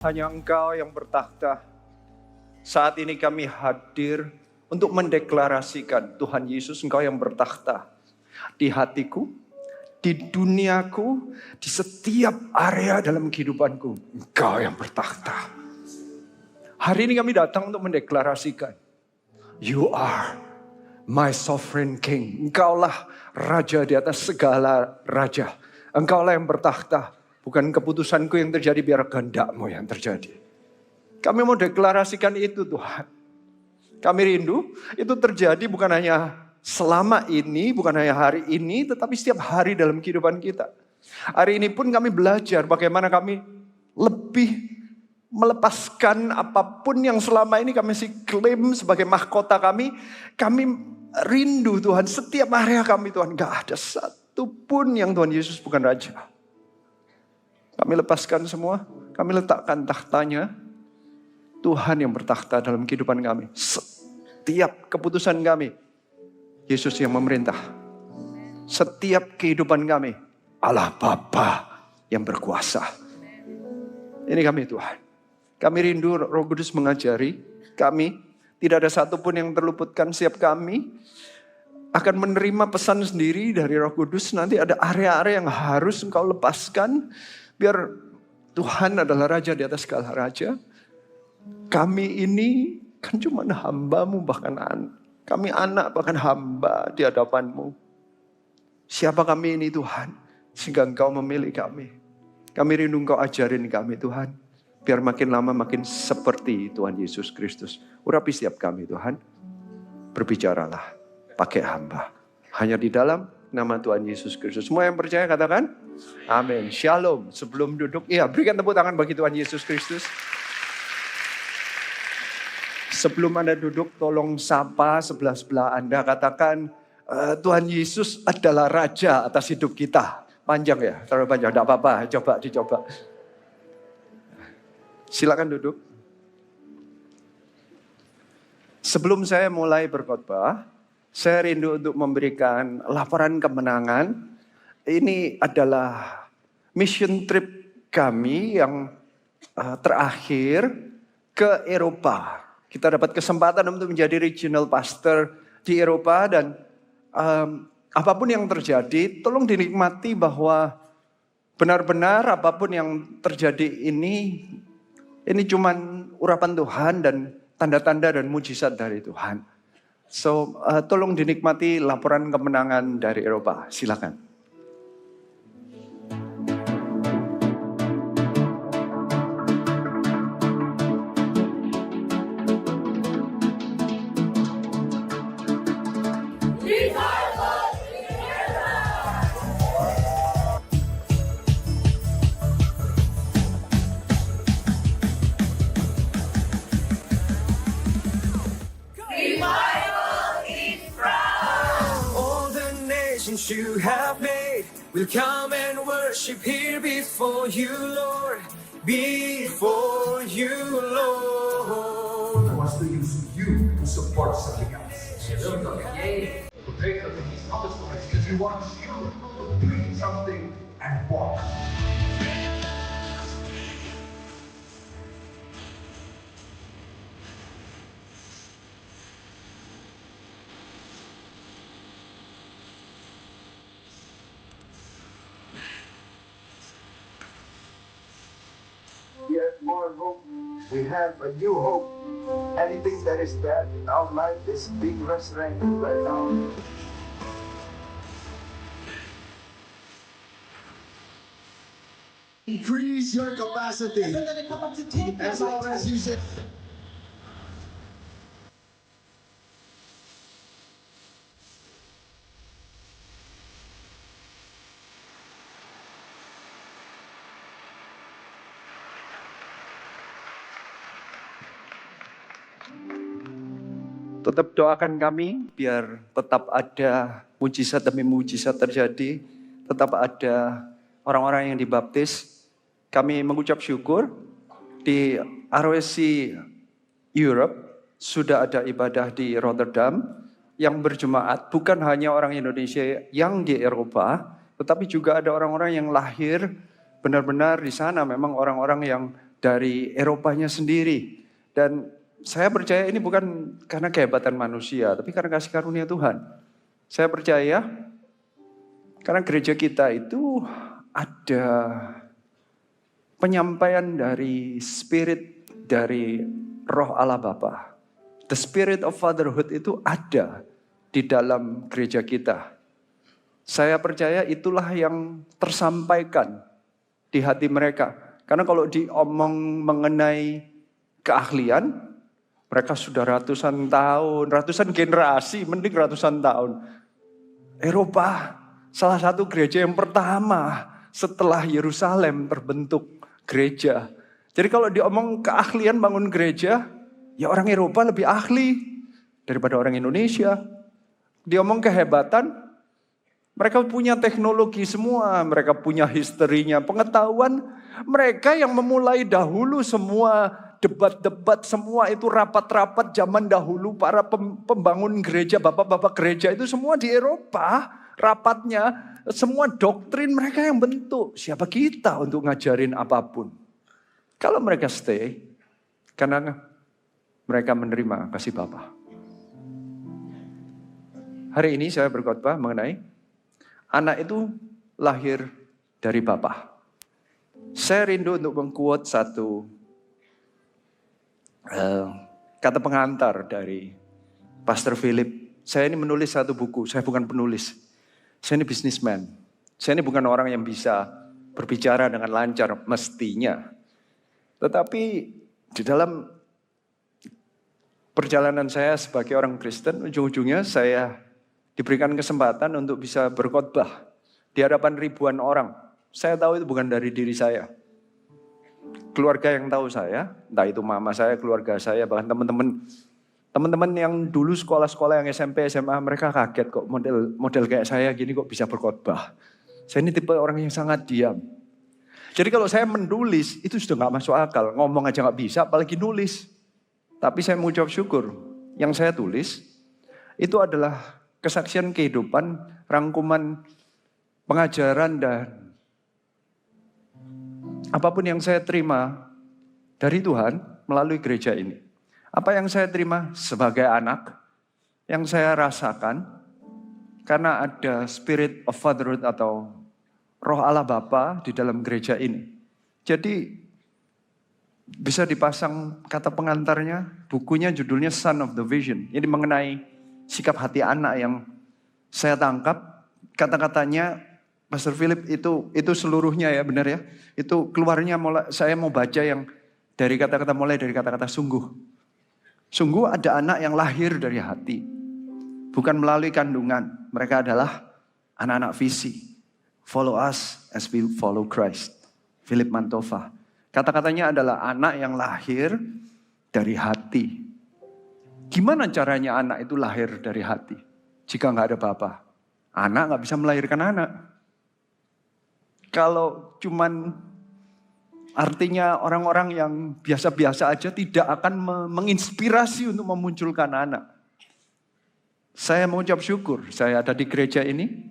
Hanya Engkau yang bertakhta. Saat ini kami hadir untuk mendeklarasikan Tuhan Yesus, Engkau yang bertakhta di hatiku, di duniaku, di setiap area dalam kehidupanku. Engkau yang bertakhta. Hari ini kami datang untuk mendeklarasikan, You are my sovereign king. Engkaulah raja di atas segala raja. Engkaulah yang bertakhta. Bukan keputusanku yang terjadi, biar kehendak-Mu yang terjadi. Kami mau deklarasikan itu Tuhan. Kami rindu itu terjadi bukan hanya selama ini, bukan hanya hari ini, tetapi setiap hari dalam kehidupan kita. Hari ini pun kami belajar bagaimana kami lebih melepaskan apapun yang selama ini kami klaim sebagai mahkota kami. Kami rindu Tuhan, setiap area kami Tuhan, gak ada satu pun yang Tuhan Yesus bukan raja. Kami lepaskan semua, kami letakkan tahtanya. Tuhan yang bertakhta dalam kehidupan kami. Setiap keputusan kami, Yesus yang memerintah. Setiap kehidupan kami, Allah Bapa yang berkuasa. Ini kami Tuhan. Kami rindu Roh Kudus mengajari kami. Tidak ada satupun yang terluputkan. Setiap kami akan menerima pesan sendiri dari Roh Kudus. Nanti ada area-area yang harus engkau lepaskan. Biar Tuhan adalah raja di atas segala raja. Kami ini kan cuma hamba-Mu, bahkan kami anak bahkan hamba di hadapan-Mu. Siapa kami ini Tuhan? Sehingga Engkau memilih kami. Kami rindu Engkau ajarin kami Tuhan. Biar makin lama makin seperti Tuhan Yesus Kristus. Urapi setiap kami Tuhan. Berbicaralah pakai hamba. Hanya di dalam nama Tuhan Yesus Kristus. Semua yang percaya katakan amin. Shalom. Sebelum duduk, berikan tepuk tangan bagi Tuhan Yesus Kristus. Sebelum Anda duduk, tolong sapa sebelah-sebelah Anda. Katakan, Tuhan Yesus adalah Raja atas hidup kita. Panjang ya? Terlalu panjang, tidak apa-apa. Dicoba. Silakan duduk. Sebelum saya mulai berkhotbah, saya rindu untuk memberikan laporan kemenangan. Ini adalah mission trip kami yang terakhir ke Eropa. Kita dapat kesempatan untuk menjadi regional pastor di Eropa dan apapun yang terjadi, tolong dinikmati bahwa benar-benar apapun yang terjadi ini cuma urapan Tuhan dan tanda-tanda dan mujizat dari Tuhan. So, tolong dinikmati laporan kemenangan dari Eropa. Silakan. You have made, we'll come and worship here before you, Lord. Before you, Lord. He wants to use you to support something else. To take something He's promised for us, because He wants you to bring something and walk. We have more hope. We have a new hope. Anything that is bad in our life is being resurrected right now. Increase your capacity as long as you say. Tetap doakan kami biar tetap ada mujizat demi mujizat terjadi. Tetap ada orang-orang yang dibaptis. Kami mengucap syukur di ROSC Europe sudah ada ibadah di Rotterdam yang berjemaat. Bukan hanya orang Indonesia yang di Eropa, tetapi juga ada orang-orang yang lahir benar-benar di sana. Memang orang-orang yang dari Eropanya sendiri. Dan saya percaya ini bukan karena kehebatan manusia, tapi karena kasih karunia Tuhan. Saya percaya karena gereja kita itu ada penyampaian dari spirit dari Roh Allah Bapa. The spirit of fatherhood itu ada di dalam gereja kita. Saya percaya itulah yang tersampaikan di hati mereka. Karena kalau diomong mengenai keahlian, mereka sudah ratusan tahun, ratusan generasi, mending ratusan tahun. Eropa, salah satu gereja yang pertama setelah Yerusalem terbentuk gereja. Jadi kalau diomong keahlian bangun gereja, ya orang Eropa lebih ahli daripada orang Indonesia. Diomong kehebatan, mereka punya teknologi semua, mereka punya historinya, pengetahuan. Mereka yang memulai dahulu semua debat-debat, semua itu rapat-rapat zaman dahulu. Para pembangun gereja, bapak-bapak gereja itu semua di Eropa. Rapatnya, semua doktrin mereka yang bentuk. Siapa kita untuk ngajarin apapun? Kalau mereka stay, karena mereka menerima kasih Bapa. Hari ini saya berkhotbah mengenai anak itu lahir dari Bapa. Saya rindu untuk mengquote satu kata pengantar dari Pastor Philip. Saya ini menulis satu buku, saya bukan penulis. Saya ini businessman. Saya ini bukan orang yang bisa berbicara dengan lancar mestinya. Tetapi di dalam perjalanan saya sebagai orang Kristen, ujung-ujungnya saya diberikan kesempatan untuk bisa berkhotbah di hadapan ribuan orang. Saya tahu itu bukan dari diri saya. Keluarga yang tahu saya, entah itu mama saya, keluarga saya, bahkan teman-teman yang dulu sekolah-sekolah yang SMP, SMA, mereka kaget kok model kayak saya gini kok bisa berkhotbah. Saya ini tipe orang yang sangat diam. Jadi kalau saya menulis, itu sudah gak masuk akal. Ngomong aja gak bisa, apalagi nulis. Tapi saya mengucap syukur. Yang saya tulis, itu adalah kesaksian kehidupan, rangkuman pengajaran dan apapun yang saya terima dari Tuhan melalui gereja ini. Apa yang saya terima sebagai anak, yang saya rasakan, karena ada spirit of fatherhood atau Roh Allah Bapa di dalam gereja ini. Jadi bisa dipasang kata pengantarnya, bukunya judulnya Son of the Vision. Ini mengenai sikap hati anak yang saya tangkap. Kata-katanya Pastor Philip itu seluruhnya ya, benar ya. Itu keluarnya saya mau baca yang dari kata-kata mulai dari kata-kata sungguh. Sungguh ada anak yang lahir dari hati. Bukan melalui kandungan. Mereka adalah anak-anak visi. Follow us as we follow Christ. Philip Mantova. Kata-katanya adalah anak yang lahir dari hati. Gimana caranya anak itu lahir dari hati? Jika nggak ada Bapa. Anak nggak bisa melahirkan anak. Kalau cuman artinya orang-orang yang biasa-biasa aja tidak akan menginspirasi untuk memunculkan anak. Saya mengucap syukur saya ada di gereja ini.